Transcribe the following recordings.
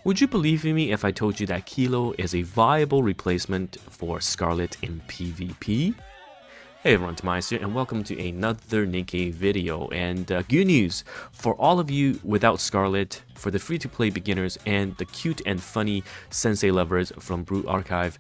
Would you believe in me if I told you that Kilo is a viable replacement for Scarlet in PvP? Hey everyone, TimaeuSS here, and welcome to another Nikke video. And good news for all of you without Scarlet, for the free-to-play beginners, and the cute and funny sensei lovers from Brute Archive,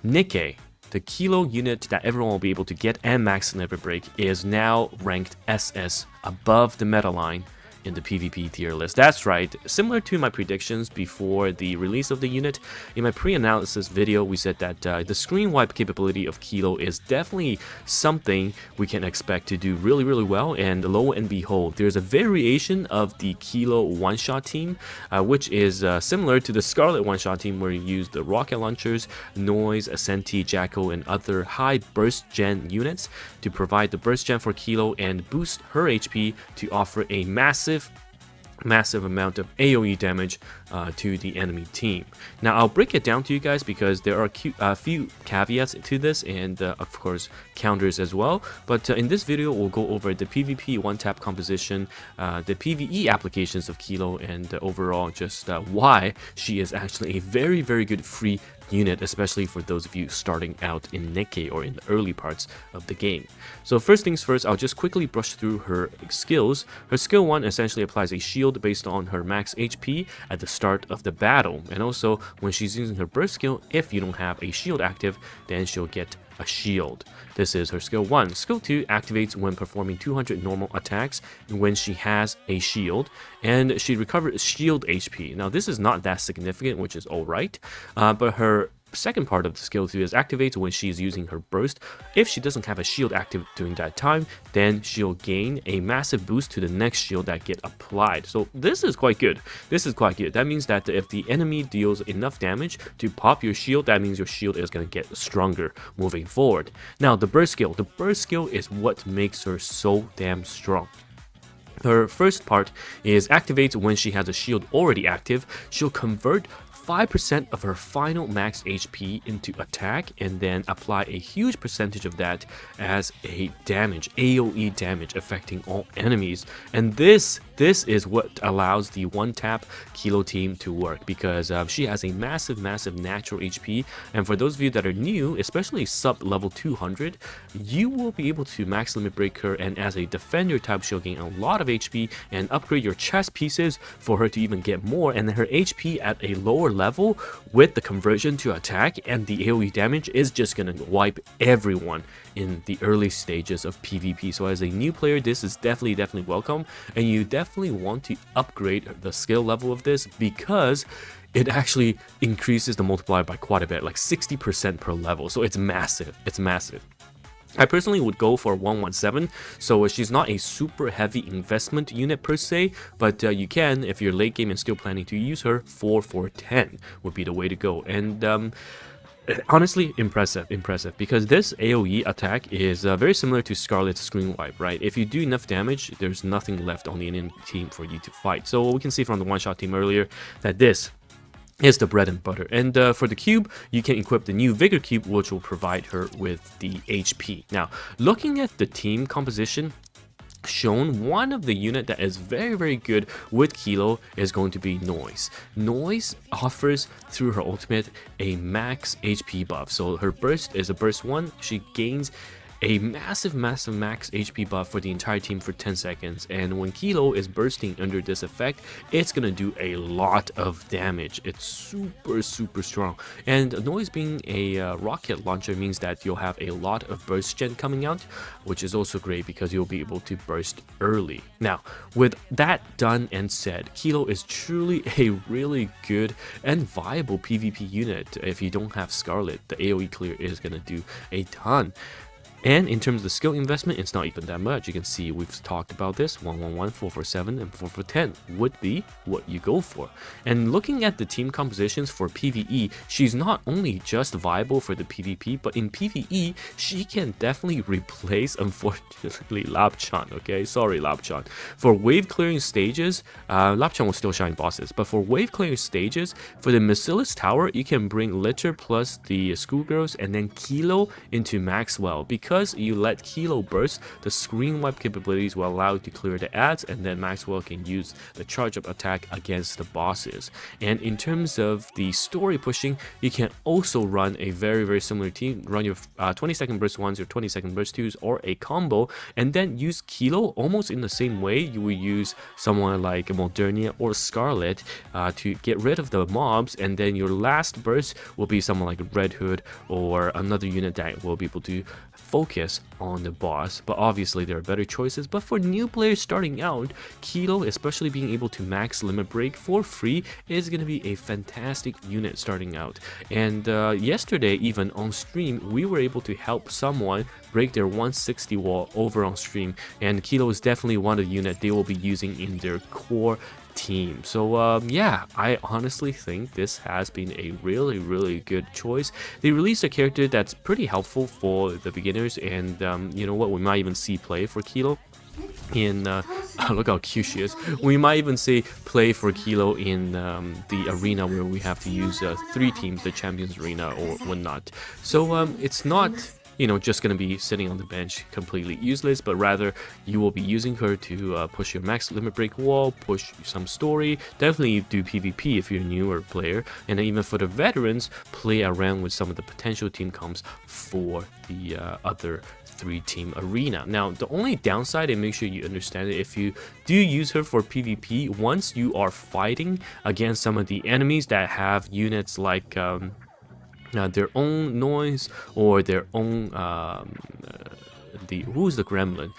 Nikke, the Kilo unit that everyone will be able to get and max never break, is now ranked SS above the meta line in the PvP tier list. That's right, similar to my predictions before the release of the unit. In my pre-analysis video, we said that the screen wipe capability of Kilo is definitely something we can expect to do really well, and lo and behold, there's a variation of the Kilo one-shot team, which is similar to the Scarlet one-shot team, where you use the rocket launchers, Noise, Ascenti, Jacko, and other high burst gen units to provide the burst gen for Kilo and boost her HP to offer a massive amount of AoE damage to the enemy team. Now I'll break it down to you guys because there are a few caveats to this, and of course counters as well. But in this video we'll go over the PvP one-tap composition, the PvE applications of Kilo, and overall just why she is actually a very good free unit, especially for those of you starting out in Nikke or in the early parts of the game. So first things first, I'll just quickly brush through her skills. Her skill 1 essentially applies a shield based on her max HP at the start of the battle, and also when she's using her burst skill, if you don't have a shield active, then she'll get a shield. This is her skill 1. Skill 2 activates when performing 200 normal attacks when she has a shield, and she recovers shield HP. Now this is not that significant, which is alright, but her second part of the skill 2 is activates when she's using her burst. If she doesn't have a shield active during that time, then she'll gain a massive boost to the next shield that get applied. So this is quite good. That means that if the enemy deals enough damage to pop your shield, that means your shield is going to get stronger moving forward. Now the burst skill is what makes her so damn strong. Her first part is activates when she has a shield already active. She'll convert 5% of her final max HP into attack, and then apply a huge percentage of that as a AoE damage, affecting all enemies. And this is what allows the one-tap Kilo team to work, because she has a massive natural HP. And for those of you that are new, especially sub level 200, you will be able to max limit break her, and as a defender type, she'll gain a lot of HP and upgrade your chest pieces for her to even get more. And then her HP at a lower level with the conversion to attack and the AoE damage is just gonna wipe everyone in the early stages of PvP. So as a new player, this is definitely welcome, and you definitely want to upgrade the skill level of this, because it actually increases the multiplier by quite a bit, like 60% per level. So it's massive. I personally would go for 117, so she's not a super heavy investment unit per se, but you can, if you're late game and still planning to use her, 4-4-10 would be the way to go. And honestly, impressive, because this AoE attack is very similar to Scarlet's screen wipe, right? If you do enough damage, there's nothing left on the enemy team for you to fight. So we can see from the one-shot team earlier that this is the bread and butter. And for the cube, you can equip the new Vigor Cube, which will provide her with the HP. Now, looking at the team composition shown, one of the unit that is very good with Kilo is going to be Noise. Noise offers through her ultimate a max HP buff. So her burst is a burst 1. She gains a massive max HP buff for the entire team for 10 seconds, and when Kilo is bursting under this effect, it's gonna do a lot of damage. It's super strong, and Noise being a rocket launcher means that you'll have a lot of burst gen coming out, which is also great because you'll be able to burst early. Now with that done and said, Kilo is truly a really good and viable PvP unit. If you don't have Scarlet, the AoE clear is gonna do a ton. And in terms of the skill investment, it's not even that much. You can see we've talked about this. 111, 447, and 410 would be what you go for. And looking at the team compositions for PvE, she's not only just viable for the PvP, but in PvE, she can definitely replace, unfortunately, Lapchan, okay? Sorry, Lapchan. For wave clearing stages, Lapchan will still shine bosses, but for wave clearing stages, for the Merciless Tower, you can bring Litter plus the Schoolgirls and then Kilo into Maxwell, because because you let Kilo burst, the screen wipe capabilities will allow you to clear the ads, and then Maxwell can use the charge up attack against the bosses. And in terms of the story pushing, you can also run a very similar team, run your 20-second burst 1s, your 20-second burst 2s, or a combo, and then use Kilo almost in the same way you would use someone like Modernia or Scarlet to get rid of the mobs, and then your last burst will be someone like Red Hood or another unit that will be able to focus on the boss. But obviously there are better choices, but for new players starting out, Kilo, especially being able to max limit break for free, is going to be a fantastic unit starting out. And yesterday, even on stream, we were able to help someone break their 160 wall over on stream, and Kilo is definitely one of the units they will be using in their core team. So yeah, I honestly think this has been a really good choice. They released a character that's pretty helpful for the beginners, and you know what, we might even see play for Kilo in look how cute she is. We might even see play for Kilo in the arena where we have to use 3 teams, the champions arena or whatnot. So it's not, you know, just gonna be sitting on the bench completely useless, but rather you will be using her to push your max limit break wall, push some story, definitely do PvP if you're a newer player, and then even for the veterans, play around with some of the potential team comps for the other 3-team arena. Now the only downside, and make sure you understand it, if you do use her for PvP, once you are fighting against some of the enemies that have units like their own noise or their own who's the gremlin,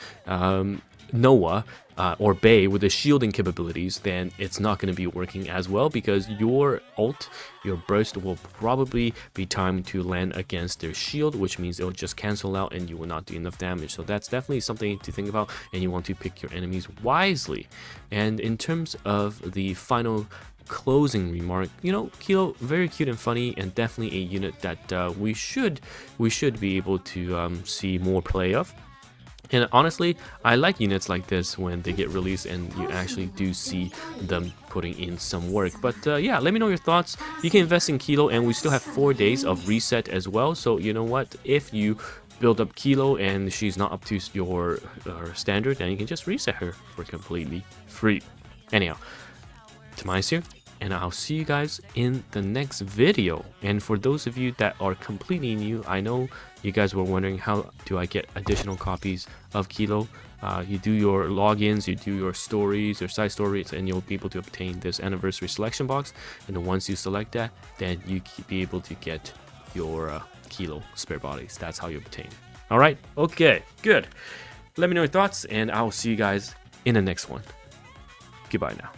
Noah or Bay with the shielding capabilities, then it's not going to be working as well, because your ult, your burst will probably be timed to land against their shield, which means it'll just cancel out and you will not do enough damage. So that's definitely something to think about, and you want to pick your enemies wisely. And in terms of the final closing remark, you know, Kilo, very cute and funny, and definitely a unit that we should be able to see more play of. And honestly, I like units like this when they get released and you actually do see them putting in some work. But yeah, let me know your thoughts. You can invest in Kilo, and we still have 4 days of reset as well. So you know what, if you build up Kilo and she's not up to your standard, then you can just reset her for completely free. Anyhow, TimaeuSS here, and I'll see you guys in the next video. And for those of you that are completely new, I know you guys were wondering, how do I get additional copies of Kilo? You do your logins, you do your stories, your side stories, and you'll be able to obtain this anniversary selection box. And then once you select that, then you be able to get your Kilo spare bodies. That's how you obtain. All right, okay, good. Let me know your thoughts, and I'll see you guys in the next one. Goodbye now.